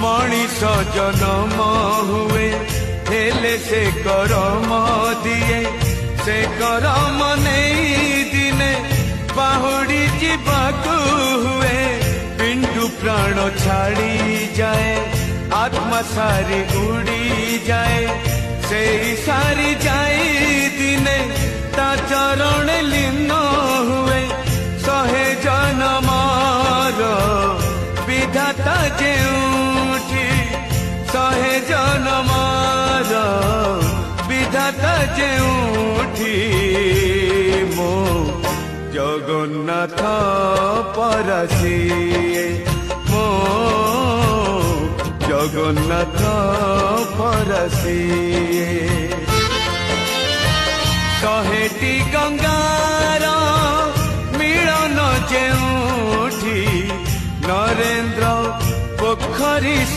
मनीष जन्म हुए हेले से करम दिए से करम नहीं दिने बाहुड़ी जीवाकू हुए पिंडु प्राण छाड़ी जाए आत्मा सारी उड़ी जाए से सारी जाए दिने ता चरण लीन हुए सहे जनमार विधाता जेउठी सहे जनमार विधाता जेउठी मो जगन्नाथ परसिए मो जगन्नाथ परसिए शहेटी गंगार मिलन जेउठी नरेंद्र पोखरी